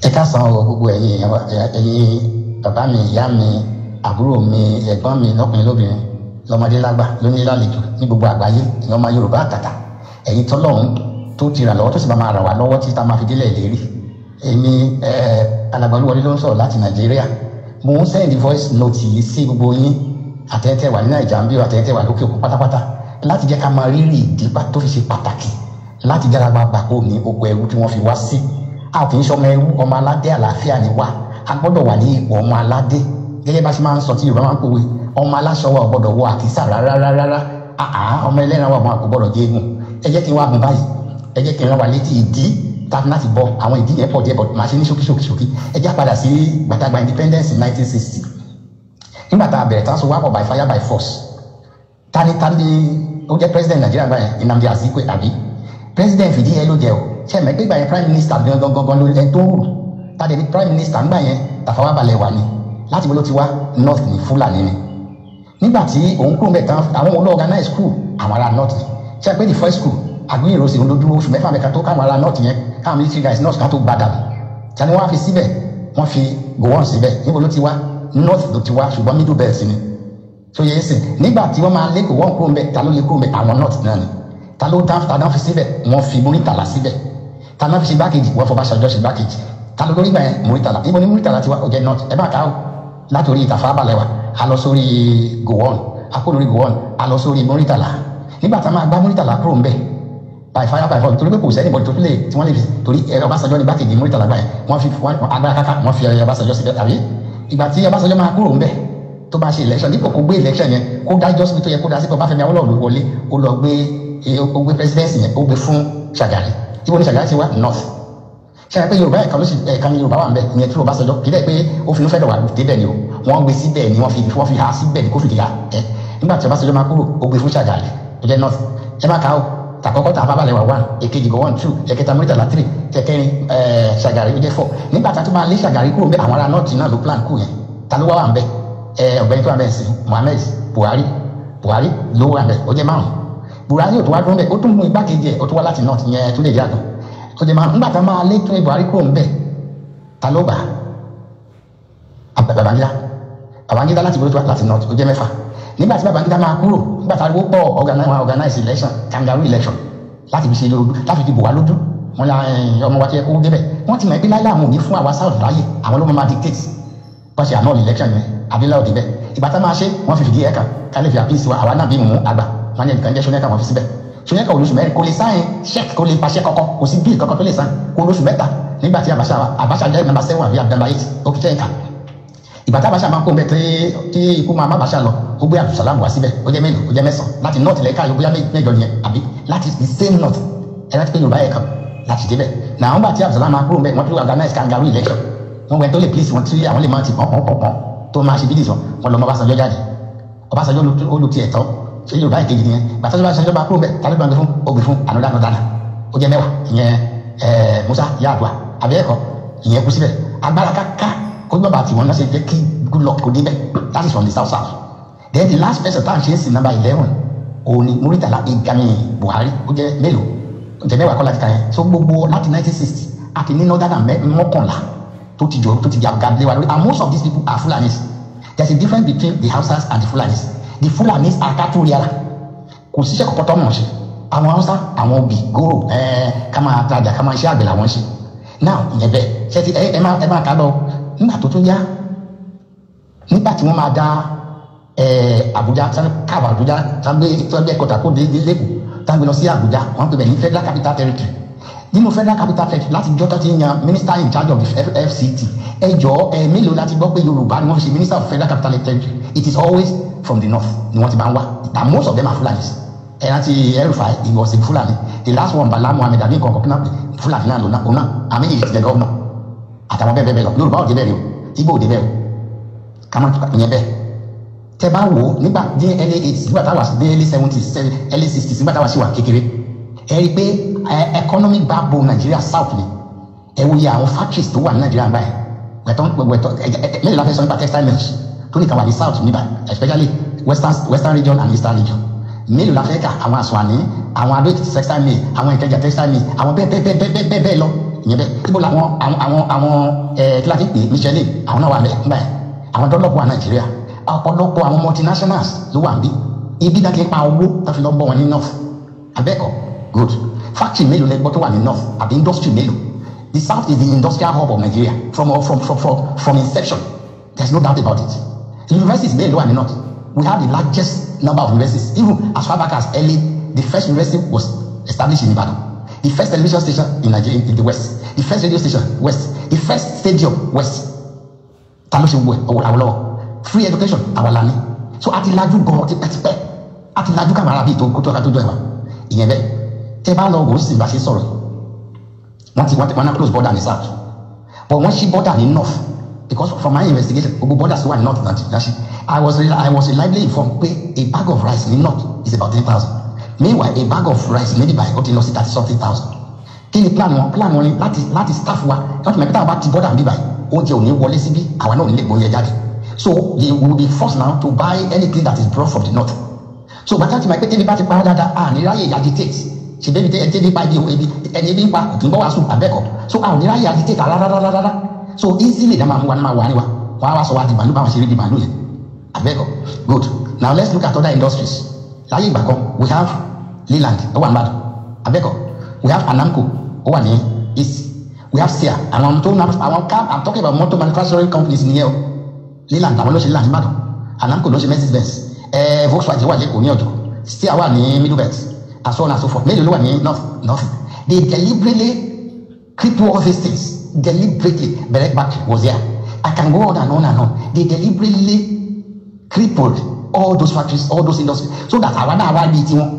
ẹ ká san o gbogbo ẹ̀yin bàbá mi, ìyá mi, àbúrò mi, ẹ̀gbọ́n mi lọ́kùnrin lóbìnrin, lọ́mọdé lágbà, lónílé lálejò ní gbogbo àgbáyé, ìyẹn ọmọ Yorùbá àtàtà, ẹ̀yin tọ́lọ́run tó ti ràn lọ́wọ́ tó sì máa ràn wá lọ́wọ́ tí tá máa fi délẹ̀ lérí. Èmi Alàgbà Olúwọlé ló ń sọ̀rọ̀ láti Nàìjíríà. Mo ń send voice note yìí sí gbogbo yín àtẹ̀tẹ̀ wà ní Nàìjíríà ń bí àtẹ̀tẹ̀ wà lókè òkun pátápátá láti jẹ́ ká máa rírì ìdí tó fi ṣe pàtàkì láti jára gbàgbó ní oko ẹrú tí wọ́n fi wá sí. A kì í ṣọmọ ẹrú, ọmọ aládé àlàáfíà ni wá. A gbọ́dọ̀ wà ní ipò ọmọ aládé gẹ́gẹ́ bá ṣe máa ń sọ tí Yorùbá máa ń pòwe, ọmọ aláṣọ wa ò gbọ́dọ̀ wọ àkísà rárá. Ọmọ ẹlẹ́ran wa máa kò gbọ́dọ̀ jẹ́ egun. Ẹ jẹ́ kí n wá mú báyìí, ẹ jẹ́ kí n rán wa létí ìdí tàbí láti bọ àwọn ìdí yẹn pọ̀ díẹ̀ bọ̀ máa ṣe ní ṣókí. Ẹ jẹ́ padà sí gbàtàgbà independence 1960 nígbà tá a bẹ̀rẹ̀ tá a sọ wá bọ̀ by fire by force. Tani ó jẹ́ president Nàìjíríà gbà yẹn, Nnamdi Azikiwe àbí president fìdí ẹ ló jẹ o. Ṣé ẹ mọ̀ pé gbà yẹn prime minister gangan ló ẹ tó rù tàdé ní prime minister ńgbà yẹn Tafawa Balewa ni. Láti wo ló ti wá north ní Fúlàní ni. Nígbà tí òun kúrò mẹ́ta àwọn olóò organize school àwọn ará north ni. Ṣé ẹ pé the first school Aguiyi Ironsi olódúró oṣù mẹ́fà mẹ́ka tó káwọn ará north yẹn káwọn military guys north ká tó gbàdà lọ. Ṣé ni wọ́n á fi síbẹ̀ wọ́n fi Gowon síbẹ̀ níbo ló ti wá north ló ti wá ṣùgbọ́n middle belt ni. So yẹ ẹsìn nígbà tí wọ́n máa lé Gowon kúrò mẹ́ ta ló lé kúrò mẹ́ àwọn north náà ni. Ta ló dáná fi síbẹ̀ wọ́n fi Muritala síbẹ̀. Ta náà fi ṣe gbákejì wọ́n fọbaṣọjọ́ ṣe gbákejì. Ta ló lórí gbà yẹn Muritala. Níbo ni Muritala ti wá ó jẹ́ north ẹ bá ká o látòrí Tafawa Balewa a lọ sórí Gowon a kó lórí Gowon a lọ sórí Muritala. Nígbà tá a máa gbá Muritala kúrò ń bẹ̀ by fire by force torí pé kò sẹ́ni bọ̀dì tó lè tí wọ́n lè fi torí Ọbásanjọ́ ní gbákejì Muritala gbà yẹn wọ́n fi agbára káká wọ́n fi Ọbásanjọ́ síbẹ̀ tàbí ìgbà tí Ọbásanjọ́ máa kúrò ń bẹ̀ tó bá ṣe election dípò kó gbé election yẹn kó dájọ́ síbi tó yẹ kó dá sí pé Ọbáfẹ́mi Awólọ́wọ̀ ló wọlé ó lọ gbé presidency yẹn ó gbé fún Ṣàgàrí. Ibo ni Ṣàgàrí ti wá north. Ṣé ẹ pé Yorùbá ẹ̀ka ní Yorùbá wà ń bẹ̀ ìyẹn tí Ọbásanjọ́ kì í dẹ̀ pé ó fi inú fẹ́ dọ̀ wà débẹ̀ ni o wọ́n gbé síbẹ̀ ni wọ́n fi ha síbẹ̀ ni kó fìdí ha ẹ̀ nígbà tí Ọbásanjọ́ máa kúrò ó gbé fún Ṣàgàrí ó jẹ́ north. Ẹ má ka o tàkọ́kọ́ Tafawa Balewa 1 èkejì Gowon 2 ẹ̀kẹta Muritala 3 ẹ̀kẹrin Ṣàgàrí ó jẹ́ 4. Nígbà tí a tún máa lé Ṣàgàrí kúrò ń bẹ̀ àwọn ará north náà ló plan kú yẹn ta ló wá ń bẹ̀ ọ̀gbẹ́ni tó wà ń bẹ̀ sí Muhammed Buhari ló wà ń bẹ̀ ó jẹ́ 5. Buhari ò tó wá dúró ń bẹ̀ ó tún mú igbákejì ẹ̀ ó tún wá láti north yẹn tó lè yàtọ̀ ó jẹ́ 5. Nígbà tá a máa lé tó Buhari kúrò ń bẹ̀ ta ló bà Babangida láti gbọ́dọ̀ láti north ó jẹ́ 6. Nígbà tí Babangida máa kúrò nígbà tí ariwo pọ̀ organize election kangaroo election láti fi ṣe lóru láti fi bò wá lójú wọn la ọmọ wa ti yẹ kó débẹ̀ wọ́n ti mọ̀ pé láyé àwọn ò ní fún àwa south láyè àwọn ló máa dictate wọ́n ṣe àná election yẹn abilá òdì bẹ́ẹ̀ ìgbà tá máa ṣe wọ́n fi fìdí ẹ̀ka ká lè fi àpíìsì wa àwa náà bí mú àgbà wọn ní ẹnìkan jẹ́ Ṣónẹ́kà wọ́n fi síbẹ̀ Ṣónẹ́kà olóṣù mẹ́rin kò lè sáyẹn check kò lè pàṣẹ kọ́kọ́ kò sí bíi kankan tó lè sáyẹn kó olóṣù mẹ́ta nígbà tí Abacha jẹ́ number 7 àbí number 8 ó kì í ṣẹ́yìnká ìgbà tí Abacha máa ń kó mbẹ tí ikú máa má Abacha lọ ó gbé Abdulsalam wá síbẹ̀ ó jẹ́ mélòó ó jẹ́ 9 láti north lẹ́ka yóò bóyá mẹ́jọ nìyẹn àbí láti the same north ẹ láti pé Yorùbá yẹ kan láti débẹ̀ náà wọn bá tí Abdulsalam máa kúrò mbẹ wọn tó organize kangaroo election wọn wẹ tó lè please wọn tí àwọn lè máa ti pọ̀npọ̀npọ̀n tó máa ṣe bídìí sọ wọn lọ mọ Ọbásanjọ́ jáde Ọbásanjọ́ ó lu tiẹ̀ tán ṣé Yorùbá ìkejì nìyẹn gbàtọ́ Ọbásanjọ́ máa kúrò mbẹ tàbí gbàgbé fún ògbé fún ànúdánudánà ó jẹ́ 10 ìyẹn Musa Yar'Adua abẹ́ẹ̀kọ́ ìyẹn kú síbẹ̀ agbára káká kó gbọ́dọ̀ àti wọn náà ṣe jẹ́ kí good luck kó débẹ̀ that is from the south. Then the last person tá à ń ṣe é sí number 11 òun ni Muritala igami Buhari ó jẹ́ mélòó ó jẹ́ 10 kọ́ láti ka yẹn so gbogbo láti 1960 àti ní northern mọ́kànlá tó ti di àgàdé wa lórí and most of these people are Fulanis. There is a difference between the Hausas and the Fulanis. The Fulanis are cattle rearer kò síṣẹ́ kọ̀kọ́ tọ́ mọ̀ ṣe àwọn Hausa àwọn obì gòrò ká máa tajà ká máa ṣe àgbẹ̀ làwọn ṣe now ìyẹn bẹ́ẹ̀ ṣe ti ẹ máa ká lọ nígbà tó tún yá nígbà tí wọ́n máa dá Abuja káàbọ̀ Abuja tágbé ẹ̀kọ́ta kó dé lẹ́kọ̀ọ́ tágbé lọ sí Abuja wọ́n pè bẹ̀ ní Federal Capital Territory nínú Federal Capital Territory láti jọ́tọ́ ti yan minister in charge of the FCT ẹjọ́ mélòó láti gbọ́ pé Yorùbá ni wọ́n fi ṣe minister of Federal Capital Territory it is always from the north ni wọ́n ti máa ń wá and most of them are Fulanis ẹ̀rántí El-Rufai he was a Fulani the last one Bala Muhammed abi nǹkan kan Fulani náà lónà àmì yìí ti dẹ̀ gọ́ọ̀nà àtàwọn bẹ́ẹ̀ lọ Yorùbá ò débẹ̀ rí o Igbo ò débẹ̀ o kàmá ìyẹn bẹ́ẹ̀ tẹ bá wò ó nígbà ní early 80s nígbà táwa sí early 70s early 60s nígbà táwa sí wà kékeré ẹ rí i pé economic backbone Nigeria south ni ẹ wo iye àwọn factories tó wà ní Nigeria báyìí wẹ̀tọ́ lẹ́yìn la fẹ́ sọ nípa textile mills tó ní kàwá ní south níbà especially western region and eastern region mélòó la fẹ́ kà àwọn Àsùnwàní àwọn Adó Èkìtì textile mill àwọn Ìkẹjà textile mill àwọn bẹ́ẹ̀ lọ ìyẹn bẹ́ẹ̀ ibo làwọn kíláàsì pé Michelin àwọn náà wà bẹ́ẹ̀ nígbà yẹn àwọn dọ́lọ́pù wà Nàìjíríà ọ̀pọ̀lọpọ̀ àwọn multinationals ló wà níbí ibi dákẹ́ pa owó tó fi lọ bọ́ wọn ní north abẹ́ẹ̀kọ́ good factory mélòó lẹ́gbọ́ tó wà ní north àbí industry mélòó the south is the industrial hub of Nigeria from inception there's no doubt about it universities mélòó wà ní north we have the largest number of universities even as far back as early the first university was established in Ibadan the first television station in Nigeria in the west the first radio station west the first stadium west talose Awolowo free education awalani so àti lajú gan ti pẹ́tipẹ́ àti lajú kàmárà bíi tó kótó ká tó jọ ẹ̀wà ìyẹn bẹ́ẹ̀ tẹ́ bá lọ wò ó sì bá ṣe sọ̀rọ̀ wọ́n náà close border ní south but wọ́n ṣí border ní north because from my investigation gbogbo borders wà ní north nàìjíríà ṣe I was reliably informed pé a bag of rice ní north is about 10,000 meanwhile a bag of rice maybe by ó ti lọ sí 30,000 kí ni plan wọn ni láti staff wa láti mẹ́ta àwọn bá ti border bí báyìí oúnjẹ ò ní wọlé síbí àwa náà ò ní lè gbóúnjẹ jáde so they will be forced now to buy anything that is brought from the north so bàtà tí ma pé tẹ́lẹ̀ bá ti pa dáadáa ní ráyè agitate ṣe bẹ́ẹ̀ bí tẹ́lẹ̀ pa ẹni ebi ń pa kì í bọ́ wá sùn abẹ́kọ̀ so ní ráyè agitate rárá so easily dá máa mú wa ní máa wà ní wa wọ́n á wá sọ wá di màlúù báwọn ṣe rí di màlúù yẹn abẹ́kọ̀ good now let's look at other industries láyé ìgbà kan we have Leland ó wà ní Ìbàdàn abẹ́kọ̀ we have Anamco ó wà ní east we have SEA àwọn tó I'm talking about motor manufacturing companies nìyẹn o Leland àwọn ló ṣe Leland Ìbàdàn Anamco ló ṣe Mercedes-Benz Volkswagen wà lẹ́kọ̀ọ́ ní ọ̀dọ̀ SEA wà ní Middle Belt and so on and so forth mélòó ló wà ní north they deliberately cripple all these things deliberately Berek Bakri was there I can go on and on and on they deliberately crippled all those factories all those industries so that àwa náà wá bíi tiwọn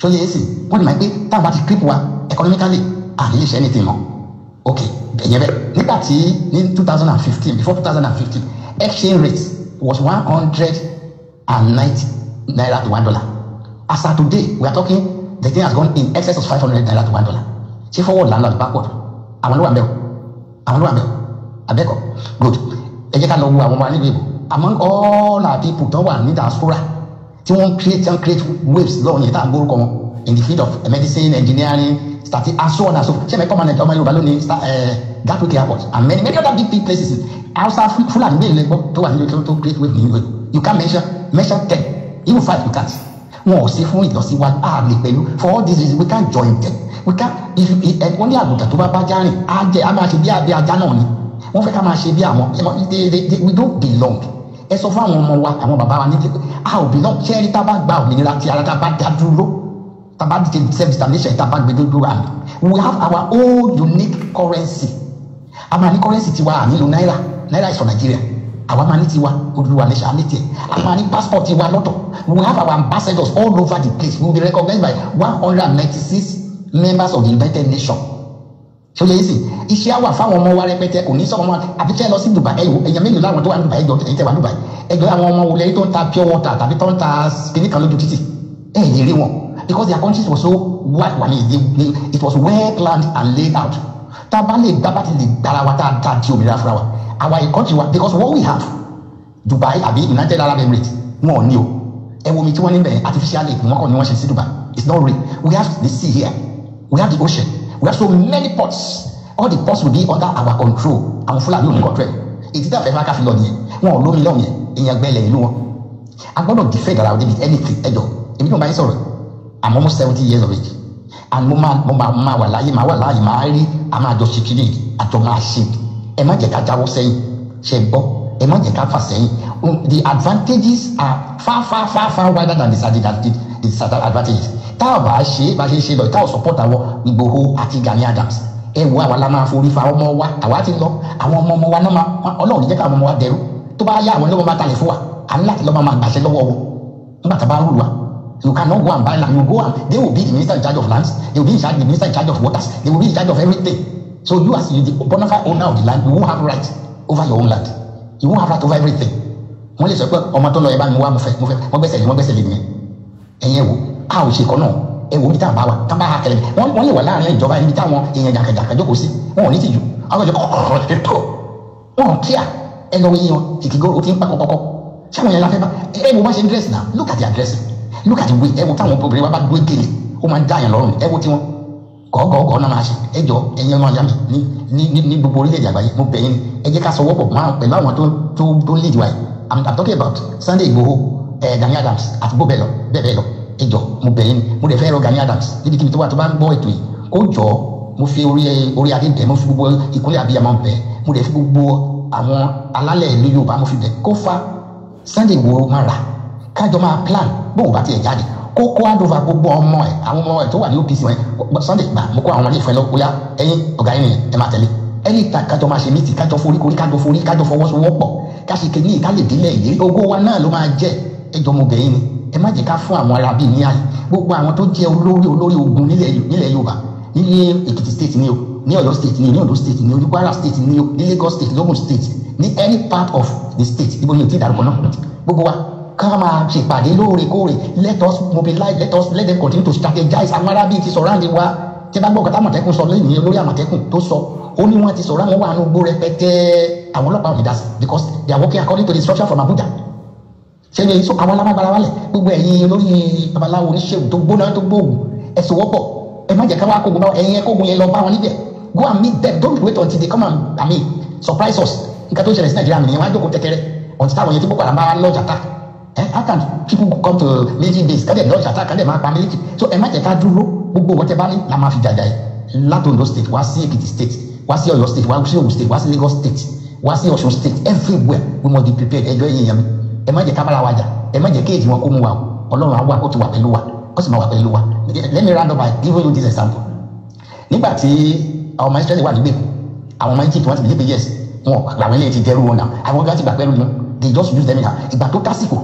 so yẹ ẹ sì wọ́n ti máa pé táwọn bá ti cripple wa economically and lè ṣe anything mọ́ okay ẹ̀yẹ bẹ́ẹ̀ nígbà tí ní 2015 before 2015 exchange rate was 190 naira to $1 as of today we are talking the thing has gone in excess of 500 naira to $1 ṣé fọwọ́ lànà lọ́dún backward àwọn ló wà mẹ́wọ̀ abẹ́kọ̀ good ẹ jẹ́ ká lọ wo àwọn ọmọ níbi ìbò among all our people tó wà ní diaspora tí wọ́n create waves lọ́wọ́ ní ìta àgbórúkọ wọn in the field of medicine engineering starting and so on and so forth ṣé mẹ́kọ́ máa nẹ̀ ọmọ Yorùbá lónìí Gatwick airport and many other big places Hausa Fulani mélòó lẹ́gbọ́ tó wà nílò tó create wave ní ìwé you can mention 10 even 5 you can't wọn ò sí fún ìlọsíwájú ààrẹ pẹ̀lú for all these reasons we can't join them we can't if wọ́n ní àgùntàn tó bá já rìn á máa ṣe bí abẹ́ ajá náà ni wọ́n fẹ́ ká máa ṣe bí àwọn we don't belong ẹ sọ fún àwọn ọmọ wa àwọn bàbá wa ní pé a ò belong ṣé ẹni tá a bá gba òmìnira tí ara tá a bá dá dúró tá a bá dìde self determination tá a bá gbé dúró àmì we have our own unique currency a máa ní currency tiwa ànílò náírà is for Nigeria àwa máa ní tiwa olùwà lẹ́sà ní tiẹ̀ a máa ní passport tiwa lọ́tọ̀ we have our ambassadors all over the place we will be recognized by 196 members of the United Nations ṣé o yẹ sí iṣẹ́ àwà fáwọn ọmọ wa rẹpẹtẹ kò ní sọ́kọ́ wọn àbíkẹ́ lọ sí Dubai ẹ̀yàn mélòó láwọn tó wà ní Dubai ẹ̀yìn tẹ̀ wà ní Dubai ẹ̀jọ̀ àwọn ọmọ wọlé tó ń ta pure water tàbí tó ń ta kìnnì kan lójú títì lè rí wọn because their countries were so wide it was well planned and laid out tá a bá lè gbá bá ti lè gbára wa tá a di òmìnira fúnra wa our country wa because what we have Dubai àbí United Arab Emirates wọn ò ní o ẹ wo mi tí wọ́n ní bẹ̀rẹ̀ artificial lake wọn kàn ní wọ́n ṣe sí Dubai it's not real we have the sea here we have the ocean we have so many ports all the ports will be under our control àwọn Fúlàní ò ní control èyí tí a fẹ́ fẹ́ ká fi lọ nìyẹn wọn ò lómi lọ́wọ́ yẹn èèyàn gbẹ́lẹ̀ ìlú wọn a gbọ́dọ̀ defend ara david anything ẹjọ́ èmi náà bá yín sọ̀rọ̀ I'm almost 70 years of age and mo máa wà láàyè máa rí a máa jọ ṣìkìrì àjọ máa ṣe ẹ má jẹ́ ká jáwọ́ sẹ́yìn ṣe gbọ́ ẹ má jẹ́ ká fà sẹ́yìn the advantages are far wider than the disadvantages tá a bá ṣe bá ṣe lọ tá a support àwọn Ìgbòho àti Gani Adams ẹ wo àwa la máa forí fa ọmọ wa àwa ti lọ àwọn ọmọ wa náà máa Ọlọ́run ní jẹ́ ká ọmọ wa dẹrú tó bá yá àwọn ẹlẹ́wọ̀n máa talẹ̀ fún wa à ń láti lọ́ máa gbàṣẹ lọ́wọ́ wọn nígbà tá a bá rú wa you cannot go and buy land you go and they will be the minister in charge of lands they will be the minister in charge of waters they will be in charge of everything so you as the bona fide owner of the land you won't have right over your own land you won't have right over everything wọ́n lè sọ pé ọmọ tó lọ ẹ bá mi wá mo fẹ́ wọ́n gbẹ́sẹ̀ lé nìyẹn ẹ̀yin ẹ̀ wò a ò ṣe kọ́ náà ẹ wo bí tá a bá wa tá a bá ha kẹlẹ wọ́n lè wà láàrin ìjọba ibi táwọn èèyàn jàkàjàkà jókòó sí wọn ò ní tìjú àwọn ìjọba kọ̀ọ̀rọ̀ ètò wọn ò kíá ẹ lọ yíyan kìkìgó o ti ń pa kọ́kọ́kọ́ sáwọn yẹn la fẹ́ bá ẹ wo bá ṣe ń dress now look at their dressing look at the way ẹ wo táwọn obìnrin wa bá gbé gèlè ó máa ń dá yẹn lọ́rùn ẹ wo tiwọn gọ́gọ́gọ́ náà máa ṣe ẹjọ́ ẹ̀yin ọmọ ìyá mi ní gbogbo orílẹ̀-èdè àgbáyé mo bẹ̀ yín ẹ jẹ́ ká sọ wọ́pọ̀ pẹ̀lú àwọn tó ń lead wa yìí. I'm talking about Sunday Igboho, Gani Adams àti bẹ́ẹ̀ lọ ẹjọ́ mo bẹ̀ yín mo dẹ̀ fẹ́ rọ Gani Adams níbikíbi tó wà tó bá ń gbọ́ ètò yìí kó jọ mo fi orí adé bẹ̀ mo fi gbogbo ìkúnlẹ̀ abiyamọ bẹ̀ mo dẹ̀ fi gbogbo àwọn alálẹ̀ ìlú Yorùbá mo fi bẹ̀ kó fa Sunday Igboho máa rà kájọ máa plan bóun bá tiẹ̀ jáde kó àdóva gbogbo ọmọ ẹ̀ àwọn ọmọ ẹ̀ tó wà ní OPC wọn Sunday gbà mo kó àwọn ilé ìfẹ́ lọ bóyá ẹ̀yin ọ̀gá yín ẹ máa tẹ̀lé ẹni ta kájọ máa ṣe mí ti kájọ foríkorí kájọ fọwọ́sowọ́pọ̀ káṣíkè ní ìkálè délẹ̀ ìlérí ogó wa náà ló máa jẹ́ ẹjọ́ mo bẹ̀ yín ni ẹ má jẹ́ ká fún àwọn ará bíi ní àyè gbogbo àwọn tó jẹ́ olórí ogun nílẹ̀ Yorùbá nílé Èkìtì state ni o ní Ọ̀yọ́ state ni o ní Ondo state ni o ní Kwara state ni o ní Lagos state l'Ogun state ní any part of the state ibo ni o ti dárúkọ náà gbogbo wa ká máa ṣèpàdé lóòrèkóòrè let us mobilize let them continue to strategize àwọn ará bíi ti sọ̀rọ̀ àǹdí wa tí bá gbọ́ ọ̀gá Àmọ̀tẹ́kùn sọ lẹ́yìn olórí Àmọ̀tẹ́kùn tó sọ ó ní wọ́n ti sọ̀rọ̀ àwọn wà nínú gbó rẹpẹtẹ àwọn ọlọ́pàá ò ní dá sí because they are working according to the instruction from Abuja ṣe ní so àwọn alábàgbára wálẹ̀ gbogbo ẹ̀yin olórí babaláwo oníṣègùn tó gbóná tó gbóògùn ẹ sowọ́pọ̀ ẹ má jẹ́ ká wá kógun bá ẹ̀yin kógun yẹn lọ bá wọn níbẹ̀ go and meet them don't wait until they come and surprise us nǹkan tó ṣẹlẹ̀ sí Nàìjíríà nìyẹn wọ́n á jókòó tẹ́tẹ́rẹ́ until táwọn yẹn tí Boko Haram bá launch attack how can people come to military base kálẹ̀ launch attack kálẹ̀ máa pa military so ẹ má jẹ́ ká dúró gbogbo wọn tẹ bá ní la máa fi jàjà yìí láti Ondo state wá sí Èkìtì state wá sí Ọ̀yọ́ state wá sí Ògùn state wá sí Lagos state wá sí Ọ̀ṣun state everywhere we must be prepared ẹjọ́ yìí yẹn mi ẹ má jẹ́ ká bára wa jà ẹ má jẹ́ kéèjì wọn kó mu wa o Ọlọ́run àwa ó ti wà pẹ̀lú wa ó sì máa wà pẹ̀lú wa let me round up by giving you this example nígbà tí àwọn ọmọ Israẹli wà nígbèkùn àwọn ọmọ Egypt wọn ti believe yes wọn làwọn eléyìí ti dẹrù wọn náà àwọn ọgbà ti gbà pẹ̀lú wọn they just use them ìgbà tó tásìkò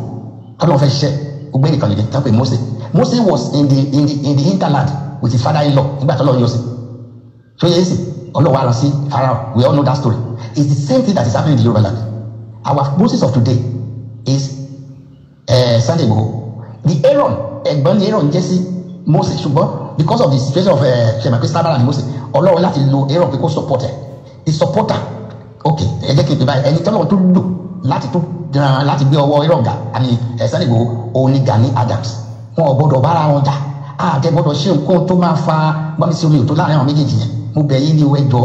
Ọlọ́run fẹ́ ṣiṣẹ́ gbogbo ẹnìkan lè dé tán pé Mose was in the hinterland with his father-in-law nígbà tó lọ́ọ́ yọ sí so yẹ sí Ọlọ́run wa lọ sí Pharaoh we all know that story it's the same thing that is happening in the Yoruba land our Moses of today is Sunday Igboho the Aaron ẹ̀gbọ́n ni Aaron jẹ́ sí Moses ṣùgbọ́n because of the situation of ṣẹ̀mẹ̀pẹ́ sábàrà ni Moses Ọlọ́run láti lo Aaron pé kó support ẹ̀ the supporter okay ẹ jẹ́ kí n pè báyìí ẹni tọ́lọ́run tó lò láti gbé ọwọ́ Aaron ga àmì Sunday Igboho òun ni Gani Adams wọn ò gbọdọ̀ bára wọn jà àtẹ gbọdọ̀ ṣe nǹkan tó máa fa gbọ́mísí omi òtó láàrin àwọn méjèèjì yẹn mo bẹ̀ yín ní o ẹjọ́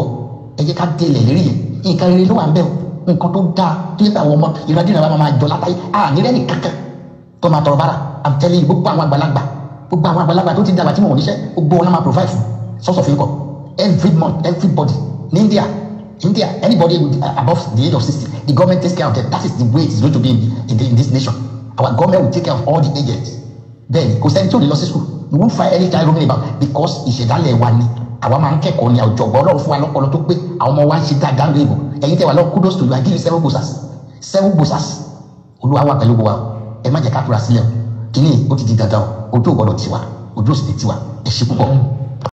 ẹ jẹ́ ká délẹ̀ lérí yẹn nǹkan rere ló wà ń bẹ̀ o nǹkan tó dáa tó yẹ kí àwọn ọmọ ìrandínà wa máa jọ látàrí nílẹ̀ ní kankan tó máa tọrọ bára I'm telling you gbogbo àwọn àgbàlagbà tó ti dàgbà tí wọn ò níṣẹ́ gbogbo wọn máa provide fún source of income every month everybody ní India anybody above the age of 60 the government takes care of them that is the way it is going to be in this nation our government will take care of all the agents then kò sẹ́ni tí ò ní lọ sí school we won't find any child roaming about because ìṣẹ̀dálẹ̀ wa ni àwa máa ń kẹ́kọ̀ọ́ ní àjọ̀gbọ́n Ọlọ́run fún wa lọ́pọlọ tó pé àwọn ọmọ wa ń ṣe dáadáa lóyìnbó ẹ̀yin tẹ́ wà lọ́wọ́ kudos to you I give you 7 bosas Olúwa wà pẹ̀lú wa ẹ má jẹ́ ká tura sílẹ̀ o kìíní ó ti di dandan o ojú ò gbọ́dọ̀ tiwa ojú ò sì ní tiwa ẹ ṣe púpọ̀.